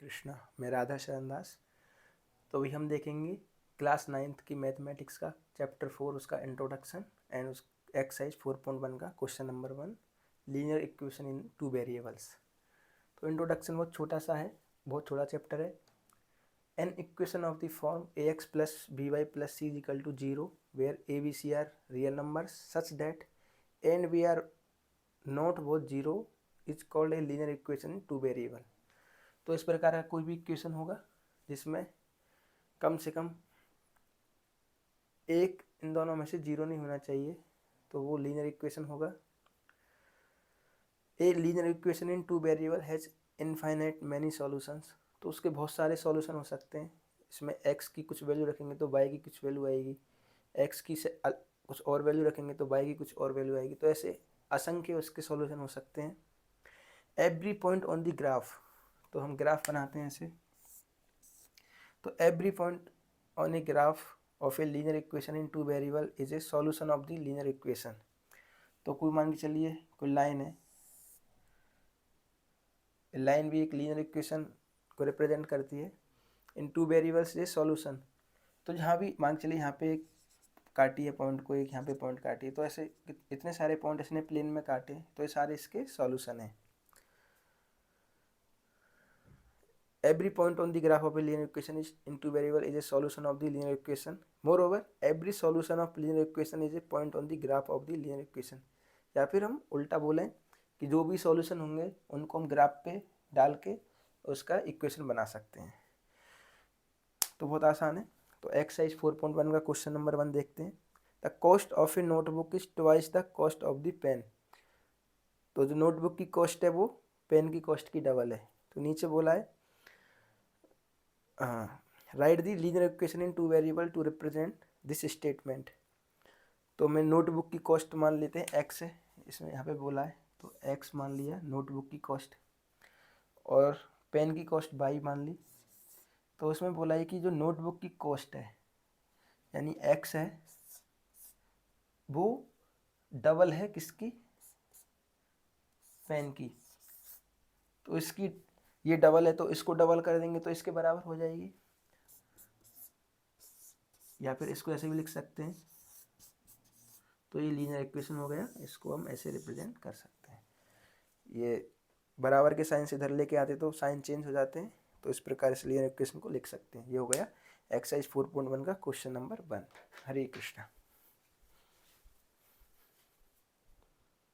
कृष्णा। मैं राधा शरण दास। तो अभी हम देखेंगे क्लास 9th की मैथमेटिक्स का चैप्टर 4 उसका इंट्रोडक्शन एंड उस एक्सरसाइज 4.1 का question number 1 linear equation in 2 variables. तो इंट्रोडक्शन बहुत छोटा सा है, बहुत छोटा चैप्टर है। An equation of the form ax plus by plus c is equal to 0 where a b c are real numbers such that a and b are not both 0 is called a linear equation in 2 variable। तो इस प्रकार का कोई भी equation होगा जिसमें कम से कम एक इन दोनों में से जीरो नहीं होना चाहिए, तो वो लीनियर इक्वेशन होगा। A linear equation in 2 variable has infinite many solutions. तो उसके बहुत सारे सॉल्यूशन हो सकते हैं। इसमें x की कुछ वैल्यू रखेंगे तो y की कुछ वैल्यू आएगी, x की से कुछ और वैल्यू रखेंगे तो y की कुछ और वैल्यू आएगी। तो ऐसे असंख्य उसके सॉल्यूशन हो सकते हैं। Every point on the graph, तो हम ग्राफ बनाते हैं ऐसे। तो every point on a graph of a linear equation in 2 variable is a solution of the linear equation. तो कोई मान के चलिए कोई लाइन है, लाइन भी एक लीनियर इक्वेशन को रिप्रेजेंट करती है। इन 2 वेरिएबल्स इज सॉल्यूशन। तो जहाँ भी मान के चलिए यहाँ पे एक काटी है पॉइंट को, एक यहाँ पे पॉइंट काटी है, तो ऐसे इतने सारे पॉइंट इसने प्लेन में काटे, तो ये सारे इसके सॉल्यूशन है। Every point on the graph of a linear equation is in 2 variable is a solution of the linear equation. Moreover, every solution of linear equation is a point on the graph of the linear equation. या फिर हम उल्टा बोलें कि जो भी solution होंगे उनको हम ग्राफ पे डाल के उसका इक्वेशन बना सकते हैं। तो बहुत आसान है। तो एक्सरसाइज 4.1 का क्वेश्चन नंबर 1 देखते हैं। The cost of a notebook is twice the cost of the pen. तो जो नोटबुक की कॉस्ट है वो पेन की कॉस्ट की डबल है। तो नीचे बोला है write the linear equation in 2 variable to represent this statement. तो मैं नोटबुक की कॉस्ट मान लेते हैं एक्स है, इसमें यहाँ पे बोला है तो एक्स मान लिया नोटबुक की कॉस्ट, और पेन की कॉस्ट बाई मान ली। तो उसमें बोला है कि जो नोटबुक की कॉस्ट है यानी एक्स है वो डबल है किसकी, पेन की। तो इसकी ये डबल है तो इसको डबल कर देंगे तो इसके बराबर हो जाएगी, या फिर इसको ऐसे भी लिख सकते हैं। तो ये लीनियर इक्वेशन हो गया, इसको हम ऐसे रिप्रेजेंट कर सकते हैं। ये बराबर के साइन से इधर लेके आते तो साइन चेंज हो जाते हैं, तो इस प्रकार इस लीनियर इक्वेशन को लिख सकते हैं। ये हो गया एक्सरसाइज 4.1 का क्वेश्चन नंबर 1। हरे कृष्णा।